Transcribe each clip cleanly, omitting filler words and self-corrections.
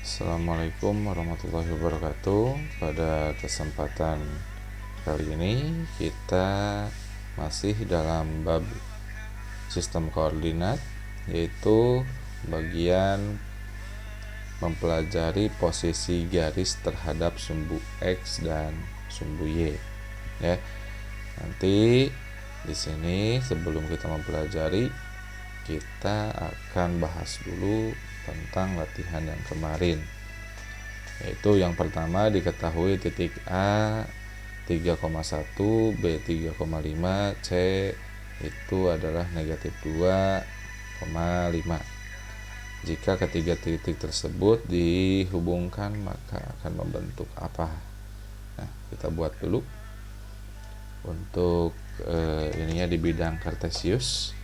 Assalamualaikum warahmatullahi wabarakatuh. Pada kesempatan kali ini kita masih dalam bab sistem koordinat, yaitu bagian mempelajari posisi garis terhadap sumbu X dan sumbu Y. Ya. Nanti di sini sebelum kita mempelajari, kita akan bahas dulu tentang latihan yang kemarin, yaitu yang pertama diketahui titik A 3,1, B 3,5, C itu adalah negatif 2,5. Jika ketiga titik tersebut dihubungkan maka akan membentuk apa? Nah, kita buat dulu untuk ininya di bidang kartesius.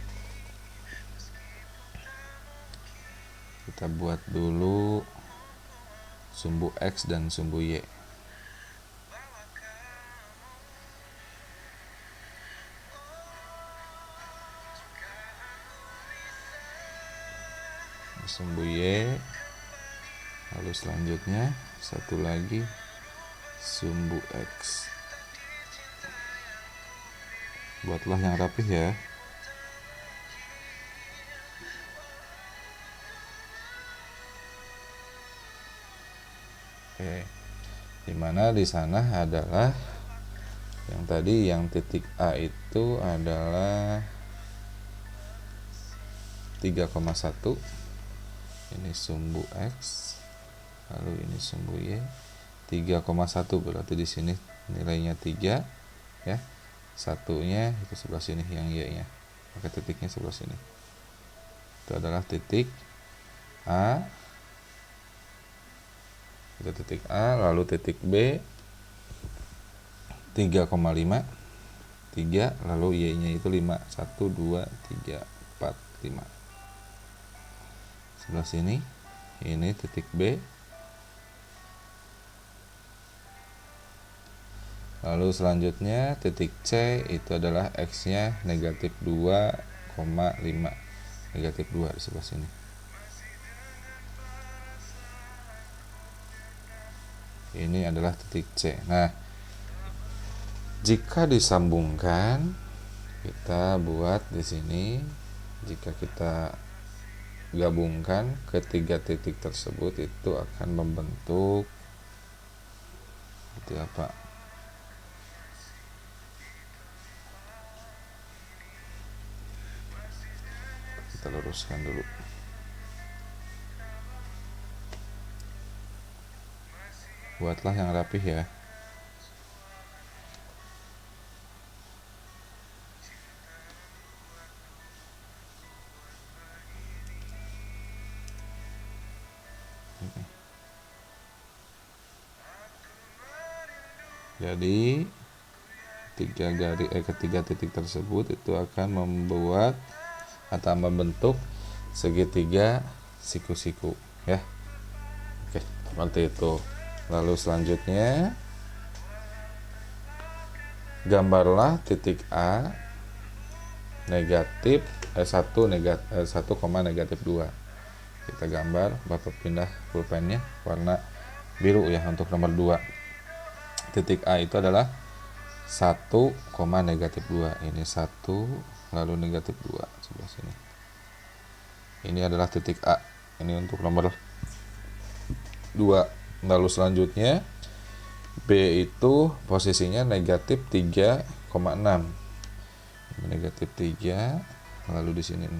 Kita buat dulu sumbu X dan sumbu Y. Sumbu Y. Lalu selanjutnya satu lagi sumbu X. Buatlah yang rapih ya. Oke. Dimana di sana adalah yang tadi, yang titik A itu adalah 3,1. Ini sumbu X. Lalu ini sumbu Y. 3,1 berarti di sini nilainya 3 ya. Satunya itu sebelah sini yang Y-nya. Maka titiknya sebelah sini. Itu adalah titik A. Itu titik A, lalu titik B 3,5, 3, lalu Y-nya itu 5, 1, 2, 3, 4, 5. Sebelah sini, ini titik B. Lalu selanjutnya titik C itu adalah X-nya negatif 2,5, negatif 2 di sebelah sini. Ini adalah titik C. Nah, jika disambungkan, kita buat di sini, jika kita gabungkan ketiga titik tersebut itu akan membentuk seperti apa? Kita luruskan dulu. Buatlah yang rapih ya. Jadi ketiga titik tersebut itu akan membuat atau membentuk segitiga siku-siku ya. Oke, seperti itu. Lalu selanjutnya gambarlah titik A negatif 1, negatif 2. Kita gambar, Bapak pindah pulpennya warna biru ya untuk nomor 2. Titik A itu adalah 1, negatif 2. Ini 1, lalu negatif 2 sebelah sini. Ini adalah titik A. Ini untuk nomor 2. Lalu selanjutnya B itu posisinya negatif 3,6. Negatif 3, lalu di sini 6.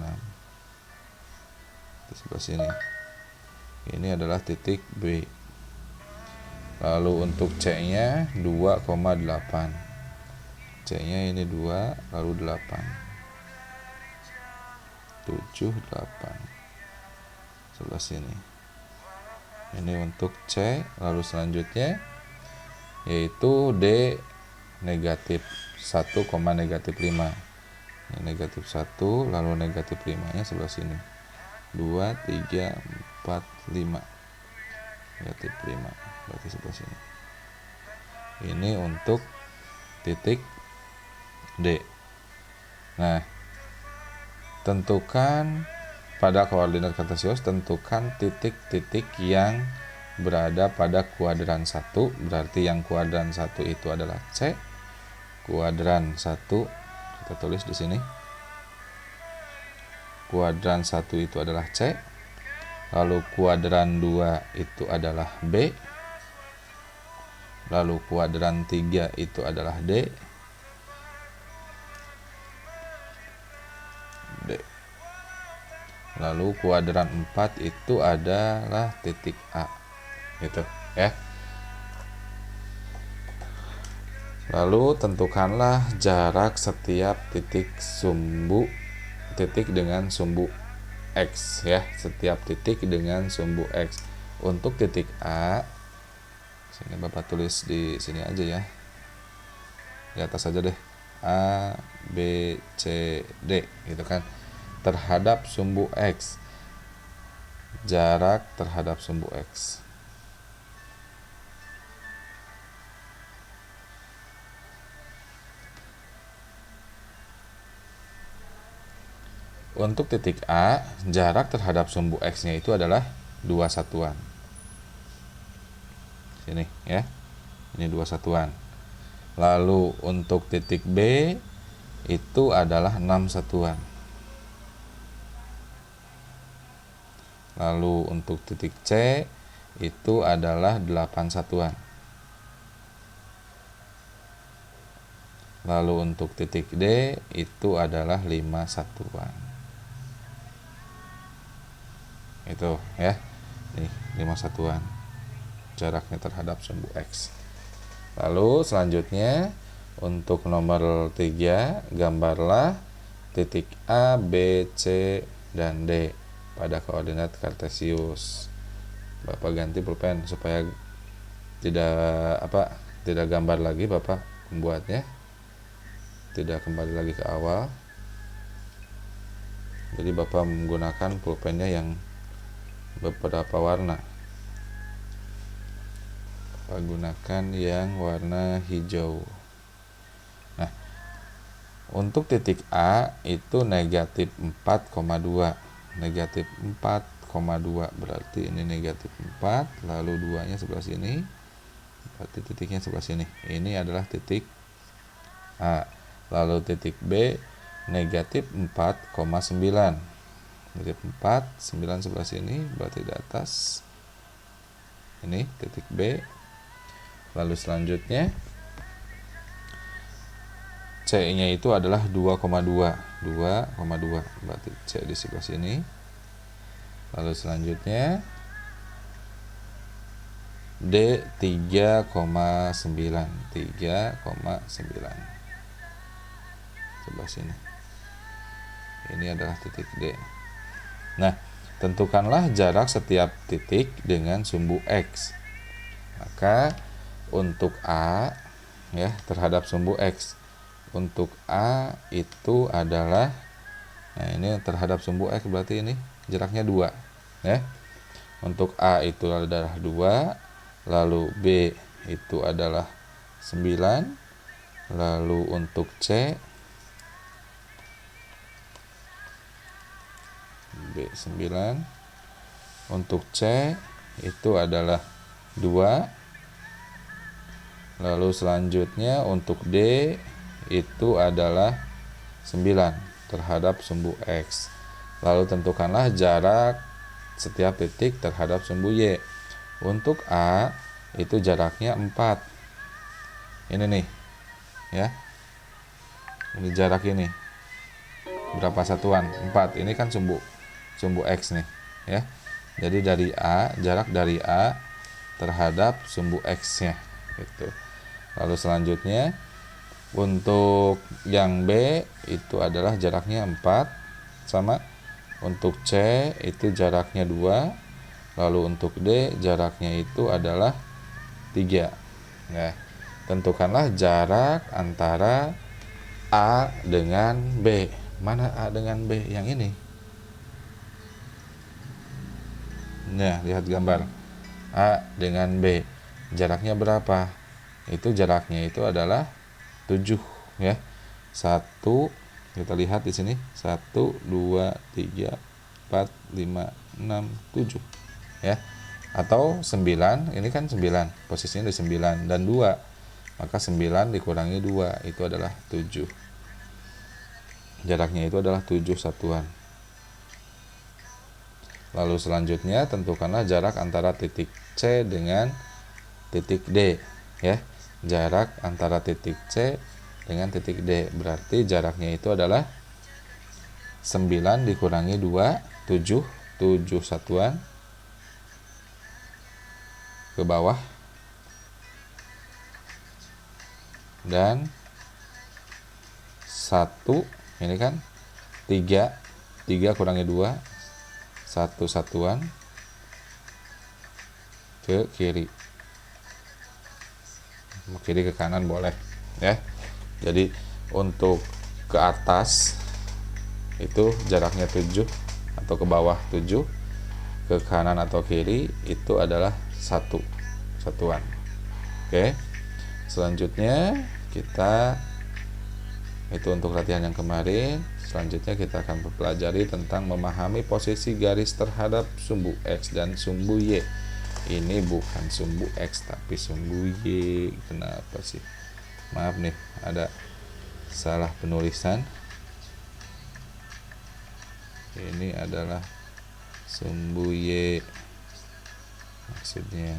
Di sebelah sini. Ini adalah titik B. Lalu untuk C-nya 2,8. C-nya ini 2, lalu 8. 7, 8. Sebelah sini. Ini untuk C, lalu selanjutnya yaitu D negatif 1, negatif 5. Ini negatif 1, lalu negatif 5-nya sebelah sini. 2, 3, 4, 5. Negatif 5, berarti sebelah sini. Ini untuk titik D. Nah, tentukan pada koordinat kartesius, tentukan titik-titik yang berada pada kuadran 1, berarti yang kuadran 1 itu adalah C. Kuadran 1 kita tulis di sini. Kuadran 1 itu adalah C. Lalu kuadran 2 itu adalah B. Lalu kuadran 3 itu adalah D. Lalu kuadran 4 itu adalah titik A. Gitu ya. Lalu tentukanlah jarak setiap titik dengan sumbu X ya. Setiap titik dengan sumbu X. Untuk titik A, sini Bapak tulis di sini aja ya. Di atas aja deh. A, B, C, D gitu kan. Terhadap sumbu X. Jarak terhadap sumbu X. Untuk titik A, jarak terhadap sumbu X-nya itu adalah 2 satuan. Sini ya. Ini 2 satuan. Lalu untuk titik B itu adalah 6 satuan. Lalu untuk titik C itu adalah 8 satuan. Lalu untuk titik D itu adalah 5 satuan. Itu ya. Nih, 5 satuan. Jaraknya terhadap sumbu X. Lalu selanjutnya untuk nomor 3, gambarlah titik A, B, C, dan D pada koordinat kartesius. Bapak ganti pulpen supaya tidak gambar lagi Bapak membuatnya. Tidak kembali lagi ke awal. Jadi Bapak menggunakan pulpennya yang beberapa warna. Gunakan yang warna hijau. Nah, untuk titik A itu negatif 4,2. Negatif 4,2 berarti ini negatif 4, lalu 2-nya sebelah sini, berarti titiknya sebelah sini. Ini adalah titik A. Lalu titik B negatif 4,9. Negatif 4, 9 sebelah sini, berarti di atas. Ini titik B. Lalu selanjutnya C-nya itu adalah 2,2. 2,2 berarti C di sebelah sini. Lalu selanjutnya D 3,9. 3,9 sebelah sini. Ini adalah titik D. Nah, tentukanlah jarak setiap titik dengan sumbu X. Maka untuk A ya terhadap sumbu X. Untuk A itu adalah, nah ini terhadap sumbu X berarti ini jaraknya 2 ya. Untuk A itu adalah 2, lalu B itu adalah 9, lalu untuk C B 9, untuk C itu adalah 2. Lalu selanjutnya untuk D itu adalah 9 terhadap sumbu X. Lalu tentukanlah jarak setiap titik terhadap sumbu Y. Untuk A itu jaraknya 4. Ini nih ya. Ini jarak ini. Berapa satuan? 4. Ini kan sumbu X nih ya. Jadi dari A, jarak dari A terhadap sumbu X-nya gitu. Lalu selanjutnya untuk yang B itu adalah jaraknya 4 sama. Untuk C itu jaraknya 2. Lalu untuk D jaraknya itu adalah 3. Nah, tentukanlah jarak antara A dengan B. Mana A dengan B? Yang ini. Nah, lihat gambar. A dengan B. Jaraknya berapa? Itu jaraknya itu adalah 7 ya. 1 kita lihat di sini 1 2 3 4 5 6 7 ya. Atau 9, ini kan 9, posisinya di 9 dan 2, maka 9 dikurangi 2 itu adalah 7. Jaraknya itu adalah 7 satuan. Lalu selanjutnya tentukanlah jarak antara titik C dengan titik D, ya. Jarak antara titik C dengan titik D, berarti jaraknya itu adalah 9 dikurangi 2, 7, 7 satuan ke bawah, dan 1, ini kan 3, 3 kurangi 2, 1 satuan ke kiri. Kiri ke kanan boleh, ya. Jadi untuk ke atas itu jaraknya 7 atau ke bawah 7, ke kanan atau kiri itu adalah 1 satuan. Oke. Selanjutnya kita itu untuk latihan yang kemarin. Selanjutnya kita akan mempelajari tentang memahami posisi garis terhadap sumbu X dan sumbu Y. Ini bukan sumbu X tapi sumbu Y. Kenapa sih? Maaf nih, ada salah penulisan. Ini adalah sumbu Y maksudnya.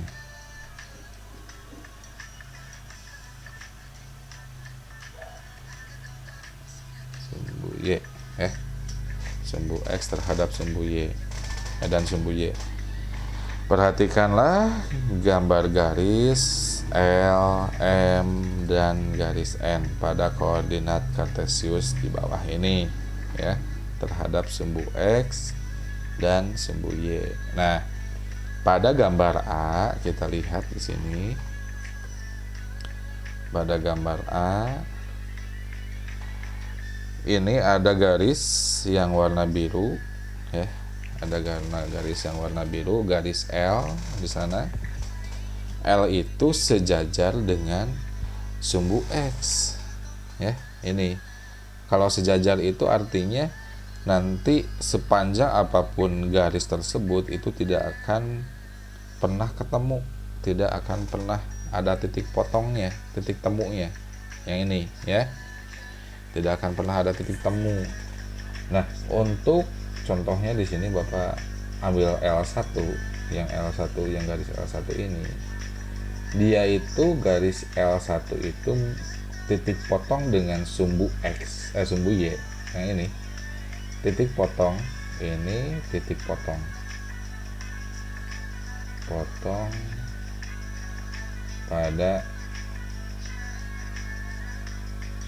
Sumbu Y, sumbu X terhadap sumbu Y dan sumbu Y. Perhatikanlah gambar garis L, M, dan garis N pada koordinat kartesius di bawah ini, ya, terhadap sumbu X dan sumbu Y. Nah, pada gambar A kita lihat di sini. Pada gambar A ini ada garis yang warna biru, ya. Ada garis yang warna biru, garis L di sana. L itu sejajar dengan sumbu X, ya. Ini kalau sejajar itu artinya nanti sepanjang apapun garis tersebut itu tidak akan pernah ketemu, tidak akan pernah ada titik potongnya, titik temunya. Yang ini, ya, tidak akan pernah ada titik temu. Nah, untuk contohnya di sini Bapak ambil L1, yang garis L1 ini. Dia itu garis L1 itu titik potong dengan sumbu X, sumbu Y. Yang ini titik potong, ini titik potong pada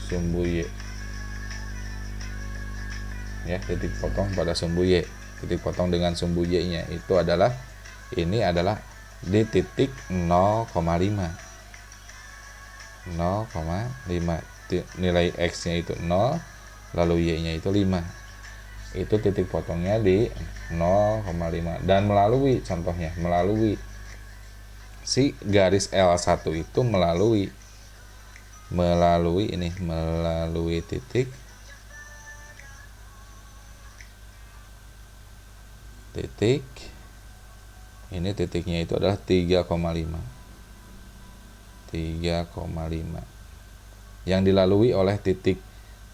sumbu Y, ya. Titik potong pada sumbu Y, titik potong dengan sumbu Y nya itu adalah, ini adalah di titik 0,5, nilai X nya itu 0, lalu Y nya itu 5. Itu titik potongnya di 0,5, dan melalui, contohnya melalui si garis L1 itu melalui titik ini, titiknya itu adalah 3,5 yang dilalui oleh titik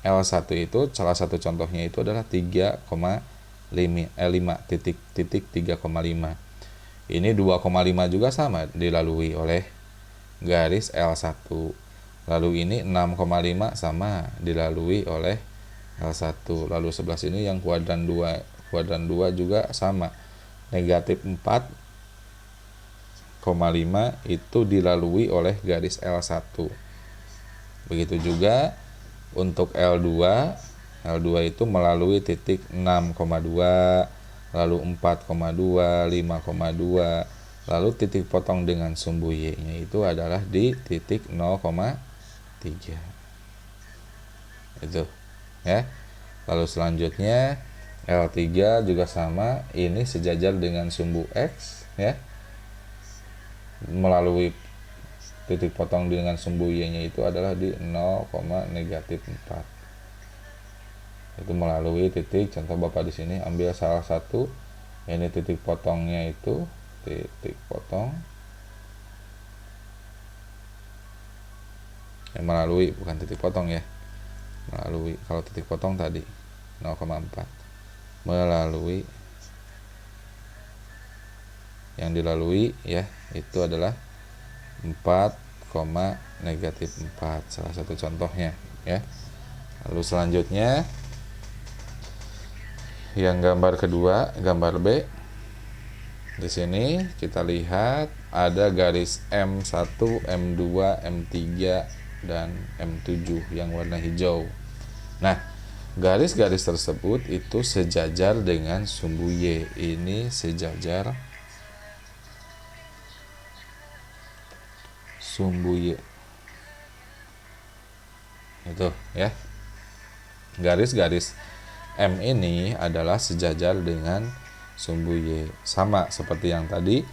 L1 itu. Salah satu contohnya itu adalah 3,5, titik 3,5. Ini 2,5 juga sama dilalui oleh garis L1. Lalu ini 6,5 sama dilalui oleh L1. Lalu sebelah sini yang kuadran 2 juga sama, negatif 4,5 itu dilalui oleh garis L1. Begitu juga untuk L2 itu melalui titik 6,2, lalu 4,2, 5,2, lalu titik potong dengan sumbu Y nya itu adalah di titik 0,3. Itu, ya. Lalu selanjutnya L3 juga sama, ini sejajar dengan sumbu X, ya, melalui titik potong dengan sumbu Y nya itu adalah di 0,-4. Itu melalui titik, contoh Bapak di sini ambil salah satu, ini titik potongnya itu titik potong melalui, bukan titik potong ya, melalui. Kalau titik potong tadi 0,4 melalui, yang dilalui ya itu adalah 4, negatif 4, salah satu contohnya ya. Lalu selanjutnya yang gambar kedua, gambar B. Di sini kita lihat ada garis M1, M2, M3 dan M7 yang warna hijau. Nah, garis-garis tersebut itu sejajar dengan sumbu Y. Ini sejajar sumbu Y. Itu ya. Garis-garis M ini adalah sejajar dengan sumbu Y. Sama seperti yang tadi,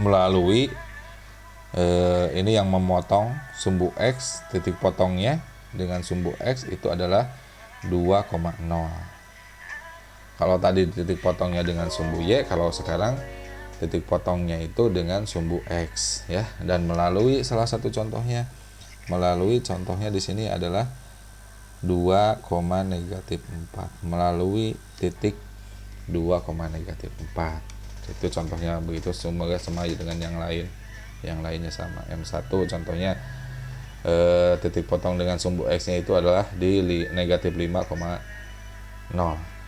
melalui ini yang memotong sumbu X, titik potongnya dengan sumbu X itu adalah 2,0. Kalau tadi titik potongnya dengan sumbu Y, kalau sekarang titik potongnya itu dengan sumbu X ya. Dan melalui salah satu contohnya, di sini adalah 2, negatif 4 melalui titik 2, negatif 4. Itu contohnya begitu. Semoga sama dengan yang lainnya sama. M1 contohnya titik potong dengan sumbu X nya itu adalah di negatif 5,0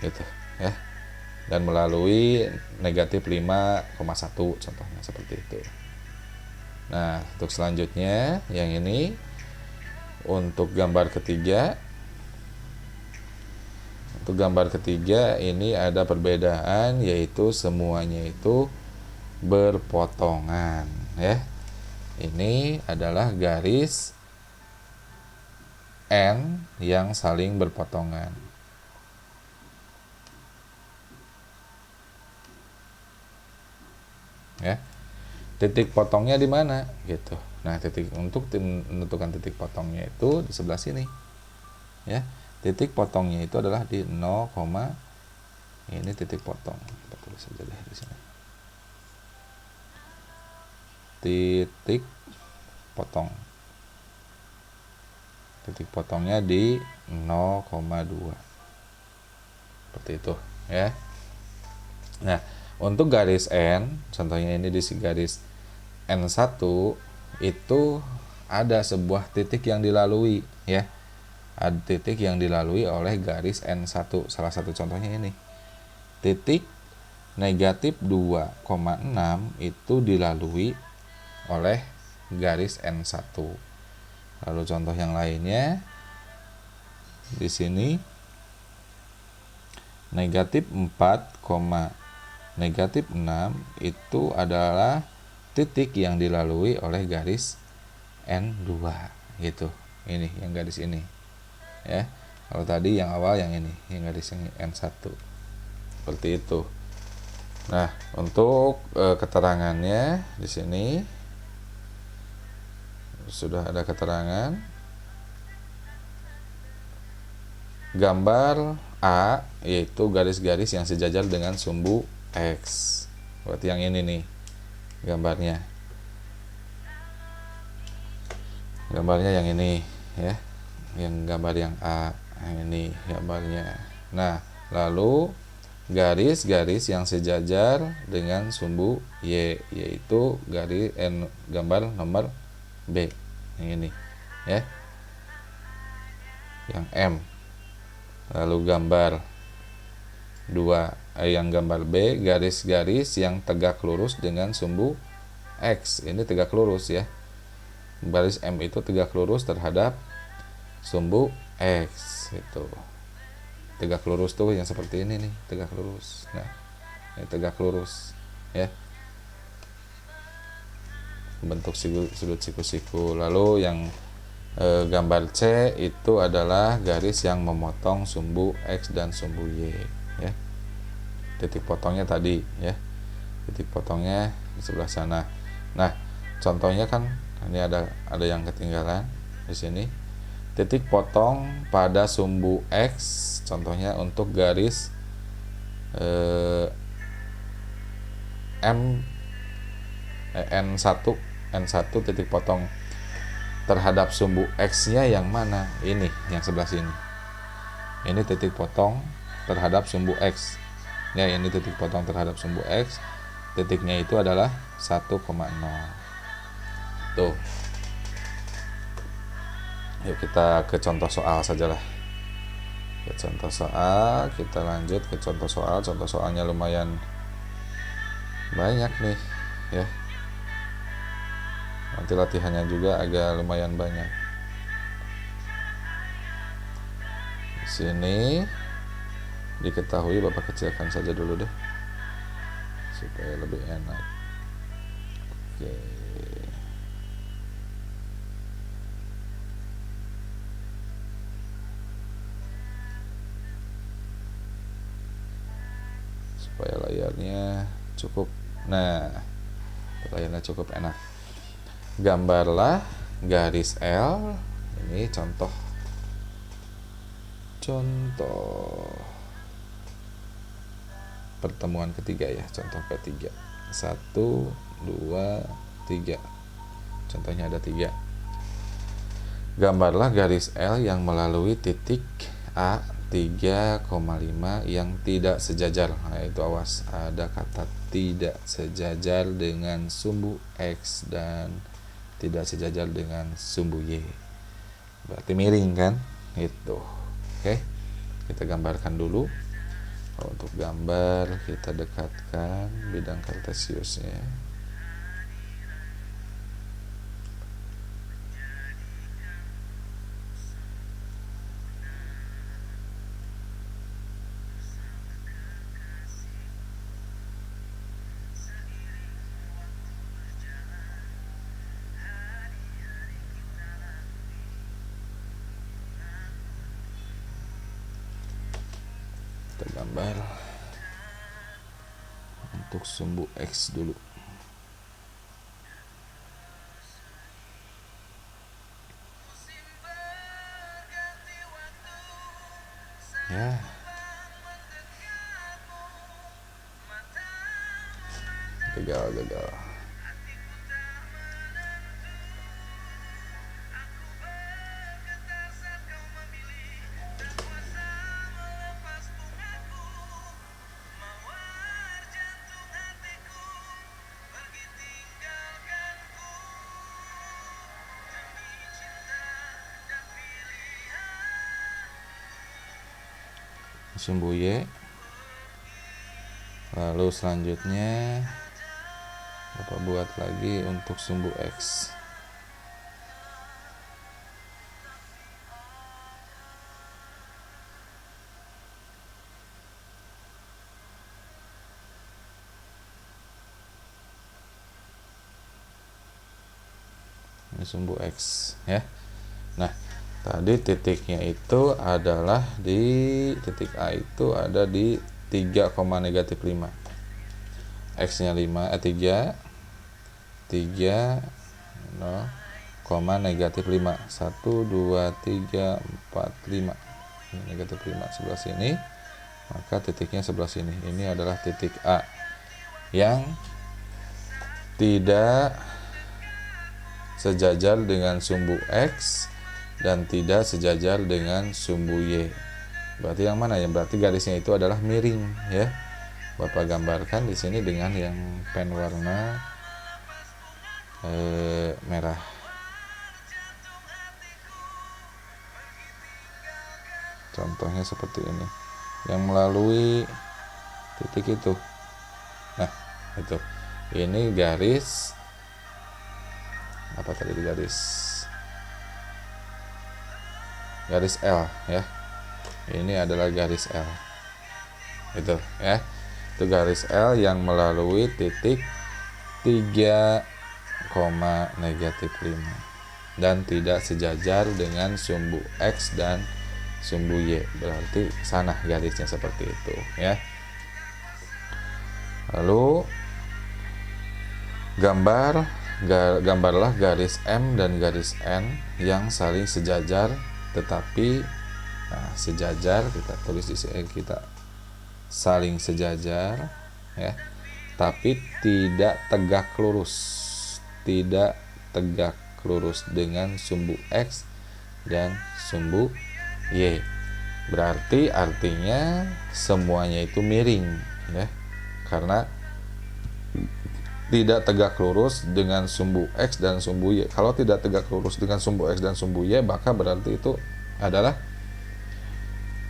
gitu ya, dan melalui negatif 5,1 contohnya seperti itu. Nah, untuk selanjutnya yang ini untuk gambar ketiga. Untuk gambar ketiga ini ada perbedaan, yaitu semuanya itu berpotongan ya. Ini adalah garis N yang saling berpotongan. Ya. Titik potongnya di mana gitu. Nah, untuk menentukan titik potongnya itu di sebelah sini. Ya. Titik potongnya itu adalah di 0, ini titik potong. Kita tulis saja deh di sini. Titik potong. Titik potongnya di 0,2. Seperti itu, ya. Nah, untuk garis N, contohnya ini di garis N1 itu ada sebuah titik yang dilalui, ya. Ada titik yang dilalui oleh garis N1. Salah satu contohnya ini. Titik negatif 2,6 itu dilalui oleh garis N1. Lalu contoh yang lainnya di sini negatif 4, negatif 6 itu adalah titik yang dilalui oleh garis N2 gitu. Ini yang garis ini. Ya, kalau tadi yang awal yang ini, yang garis yang N1. Seperti itu. Nah, untuk keterangannya di sini sudah ada keterangan. Gambar A yaitu garis-garis yang sejajar dengan sumbu X. Berarti yang ini nih gambarnya. Gambarnya yang ini ya. Yang gambar yang A, yang ini gambarnya. Nah, lalu garis-garis yang sejajar dengan sumbu Y yaitu garis gambar nomor B yang ini ya, yang M. Lalu gambar 2 yang gambar B, garis-garis yang tegak lurus dengan sumbu X. Ini tegak lurus ya, garis M itu tegak lurus terhadap sumbu X itu. Tegak lurus tuh yang seperti ini nih, tegak lurus. Nah, ini tegak lurus ya, bentuk sudut siku-siku. Lalu yang gambar C itu adalah garis yang memotong sumbu X dan sumbu Y ya. Titik potongnya tadi ya, titik potongnya di sebelah sana. Nah, contohnya kan ini ada yang ketinggalan di sini. Titik potong pada sumbu X, contohnya untuk garis N1 titik potong terhadap sumbu X-nya yang mana? Ini, yang sebelah sini. Ini titik potong terhadap sumbu X. Ya, ini titik potong terhadap sumbu X. Titiknya itu adalah 1,0. Tuh. Yuk kita ke contoh soal sajalah. Ke contoh soal, kita lanjut ke contoh soal. Contoh soalnya lumayan banyak nih, ya. Nanti latihannya juga agak lumayan banyak. Di sini diketahui, Bapak kecilkan saja dulu deh supaya lebih enak. Oke. Supaya layarnya cukup. Nah, layarnya cukup enak. Gambarlah garis L. Ini contoh pertemuan ketiga ya, contoh ketiga. 1, 2, 3. Contohnya ada 3. Gambarlah garis L yang melalui titik A 3,5 yang tidak sejajar. Nah, itu awas, ada kata tidak sejajar dengan sumbu X dan tidak sejajar dengan sumbu Y. Berarti miring kan? Itu. Oke. Kita gambarkan dulu. Untuk gambar kita dekatkan bidang kartesiusnya. Kita gambar untuk sumbu X dulu. Ya. Gagal. Sumbu Y. Lalu selanjutnya Bapak buat lagi untuk sumbu X. Ini sumbu X ya. Nah, tadi titiknya itu adalah di titik A itu ada di 3, -5. X-nya 3, 0, -5. 1, 2, 3, 4, 5. Ini -5 sebelah sini. Maka titiknya sebelah sini. Ini adalah titik A yang tidak sejajar dengan sumbu X dan tidak sejajar dengan sumbu Y. Berarti yang mana ya? Berarti garisnya itu adalah miring ya. Bapak gambarkan di sini dengan yang pen warna merah. Contohnya seperti ini. Yang melalui titik itu. Nah, itu. Ini garis apa tadi, garis L ya. Ini adalah garis L. Itu ya. Itu garis L yang melalui titik 3, -5 dan tidak sejajar dengan sumbu X dan sumbu Y. Berarti sana garisnya seperti itu ya. Lalu gambarlah garis M dan garis N yang saling sejajar tetapi sejajar, kita tulis di sini, kita saling sejajar ya, tapi tidak tegak lurus. Tidak tegak lurus dengan sumbu X dan sumbu Y. Berarti artinya semuanya itu miring ya. Karena tidak tegak lurus dengan sumbu X dan sumbu Y. Kalau tidak tegak lurus dengan sumbu X dan sumbu Y, maka berarti itu adalah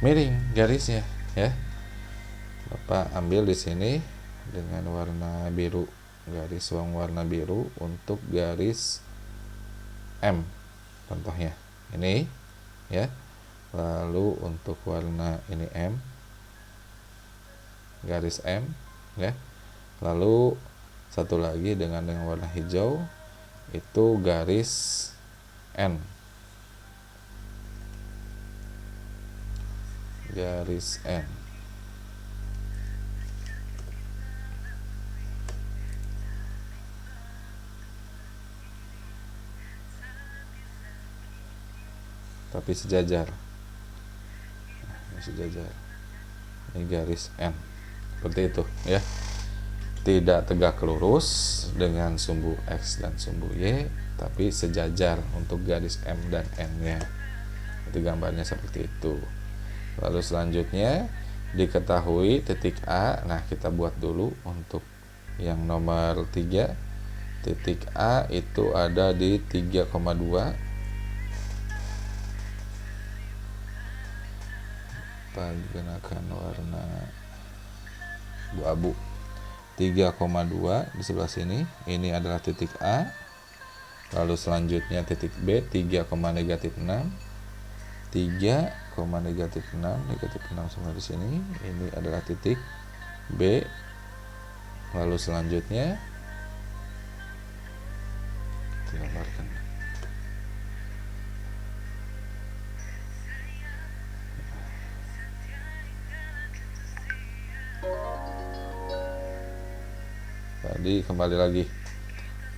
miring garisnya ya. Bapak ambil di sini dengan warna biru, garis warna biru untuk garis M contohnya ini ya. Lalu untuk warna ini M, garis M ya. Lalu satu lagi dengan warna hijau itu garis N, garis N. Tapi sejajar. Nah, sejajar. Ini garis N. Seperti itu ya. Tidak tegak lurus dengan sumbu X dan sumbu Y, tapi sejajar untuk garis M dan N-nya. Itu gambarnya seperti itu. Lalu selanjutnya diketahui titik A. Nah, kita buat dulu untuk yang nomor 3. Titik A itu ada di 3,2. Gunakan warna abu-abu. 3,2 di sebelah sini. Ini adalah titik A. Lalu selanjutnya titik B 3, negatif 6. 3, negatif 6, negatif 6 sama di sini. Ini adalah titik B. Lalu selanjutnya kita gambarkan. Tadi kembali lagi.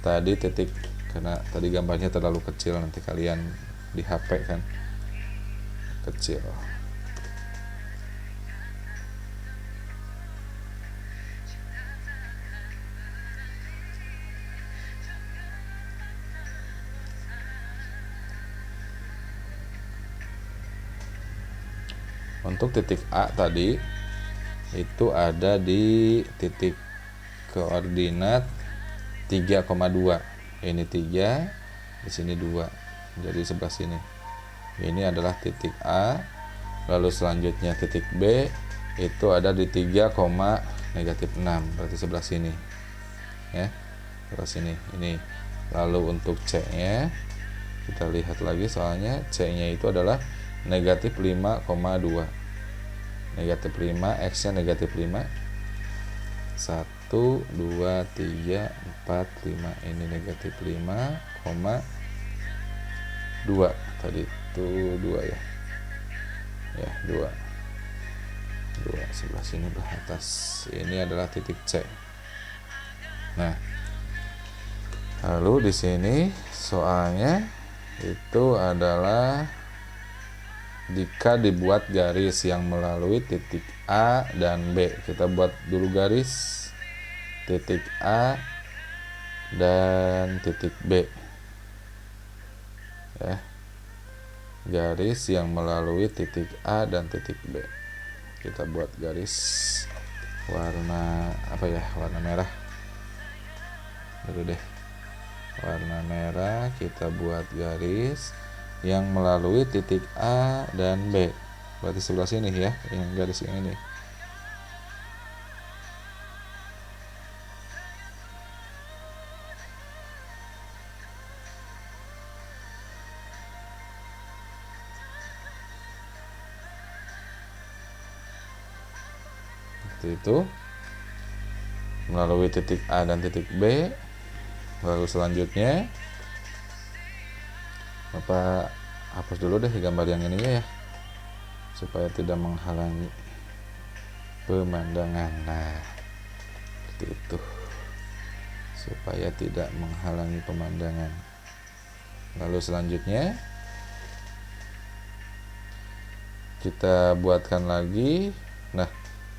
Tadi titik, karena tadi gambarnya terlalu kecil, nanti kalian di HP kan kecil. Untuk titik A tadi itu ada di titik koordinat 3,2. Ini 3, di sini 2. Jadi sebelah sini. Ini adalah titik A. Lalu selanjutnya titik B itu ada di 3, negatif 6. Berarti sebelah sini. Ya. Sebelah sini. Ini. Lalu untuk C-nya kita lihat lagi, soalnya C-nya itu adalah negatif 5,2. Negatif 5, X-nya negatif 5. 1, 2, 3, 4, 5. Ini negatif 5,2. Tadi itu 2 ya. Ya, 2. 2 sebelah sini belah atas. Ini adalah titik C. Nah, lalu di sini soalnya itu adalah jika dibuat garis yang melalui titik A dan B. Kita buat dulu garis titik A dan titik B ya. Garis yang melalui titik A dan titik B. Kita buat garis warna apa ya, warna merah dulu deh. Warna merah, kita buat garis yang melalui titik A dan B. Berarti sebelah sini ya, yang garis yang ini. Seperti itu. Melalui titik A dan titik B. Lalu selanjutnya Bapak hapus dulu deh gambar yang ini ya, supaya tidak menghalangi pemandangan. Nah, seperti itu, supaya tidak menghalangi pemandangan. Lalu selanjutnya kita buatkan lagi. Nah,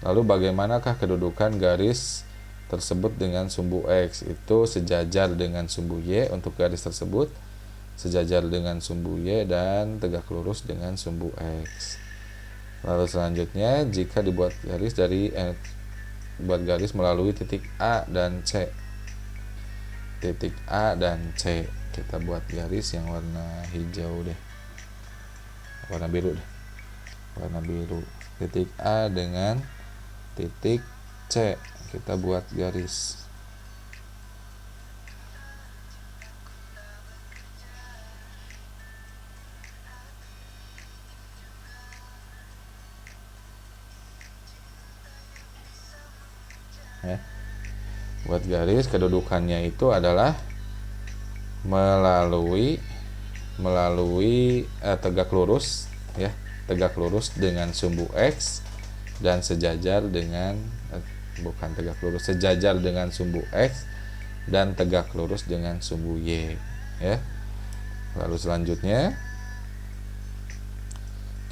lalu bagaimanakah kedudukan garis tersebut dengan sumbu X itu sejajar dengan sumbu Y untuk garis tersebut, sejajar dengan sumbu Y dan tegak lurus dengan sumbu X. Lalu selanjutnya jika dibuat garis buat garis melalui titik A dan C. Titik A dan C, kita buat garis yang warna hijau deh. Warna biru deh. Warna biru. Titik A dengan titik C, kita buat garis. Ya. Buat garis kedudukannya itu adalah melalui tegak lurus ya, tegak lurus dengan sumbu X dan sejajar dengan sejajar dengan sumbu X dan tegak lurus dengan sumbu Y ya. Lalu selanjutnya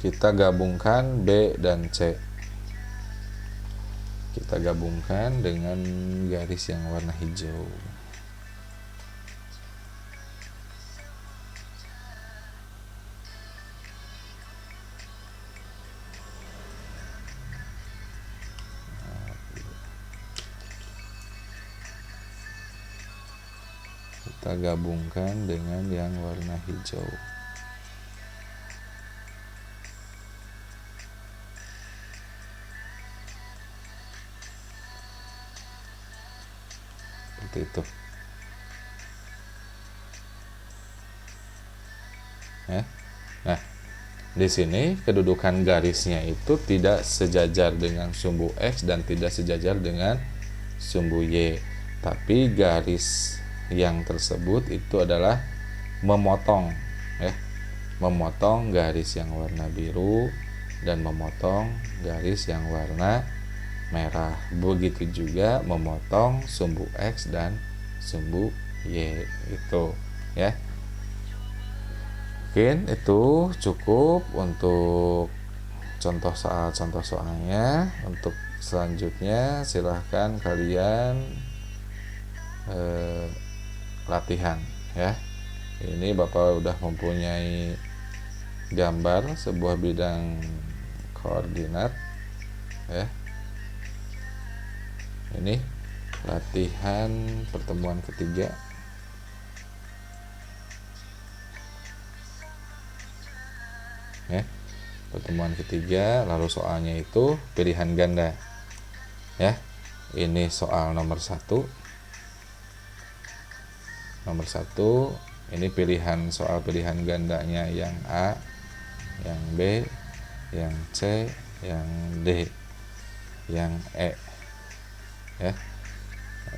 kita gabungkan B dan C. Kita gabungkan dengan garis yang warna hijau. Kita gabungkan dengan yang warna hijau. Seperti itu. Ya. Nah, di sini kedudukan garisnya itu tidak sejajar dengan sumbu X dan tidak sejajar dengan sumbu Y. Tapi garis yang tersebut itu adalah memotong ya. Memotong garis yang warna biru dan memotong garis yang warna merah. Begitu juga memotong sumbu X dan sumbu Y itu ya. Mungkin itu cukup untuk contoh soalnya. Untuk selanjutnya silahkan kalian latihan ya. Ini Bapak udah mempunyai gambar sebuah bidang koordinat ya. Ini latihan pertemuan ketiga. Ya, pertemuan ketiga, lalu soalnya itu pilihan ganda ya. Ini soal nomor 1. Ini soal pilihan gandanya yang A, yang B, yang C, yang D, yang E ya.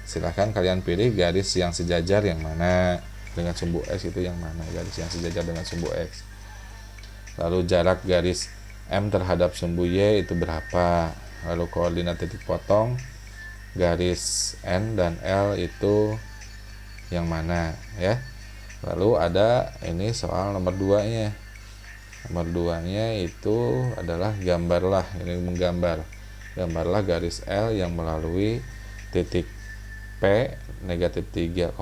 Silahkan kalian pilih garis yang sejajar yang mana dengan sumbu X, itu yang mana garis yang sejajar dengan sumbu X. Lalu jarak garis M terhadap sumbu Y itu berapa? Lalu koordinat titik potong garis N dan L itu yang mana ya? Lalu ada ini soal nomor 2-nya. Nomor 2-nya itu adalah gambarlah garis L yang melalui titik P negatif 3,5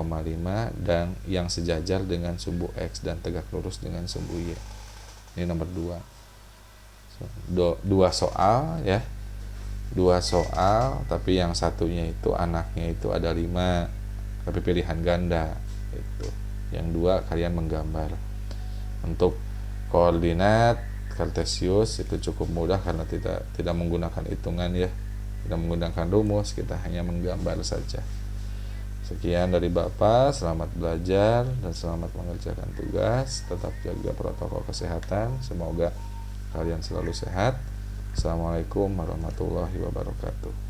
dan yang sejajar dengan sumbu X dan tegak lurus dengan sumbu Y. Ini nomor 2. Dua soal ya. 2 soal, tapi yang satunya itu anaknya itu ada 5, tapi pilihan ganda itu. Yang 2 kalian menggambar. Untuk koordinat kartesius itu cukup mudah karena tidak menggunakan hitungan ya, tidak menggunakan rumus, kita hanya menggambar saja. Sekian dari Bapak, selamat belajar dan selamat mengerjakan tugas. Tetap jaga protokol kesehatan, semoga kalian selalu sehat. Assalamualaikum warahmatullahi wabarakatuh.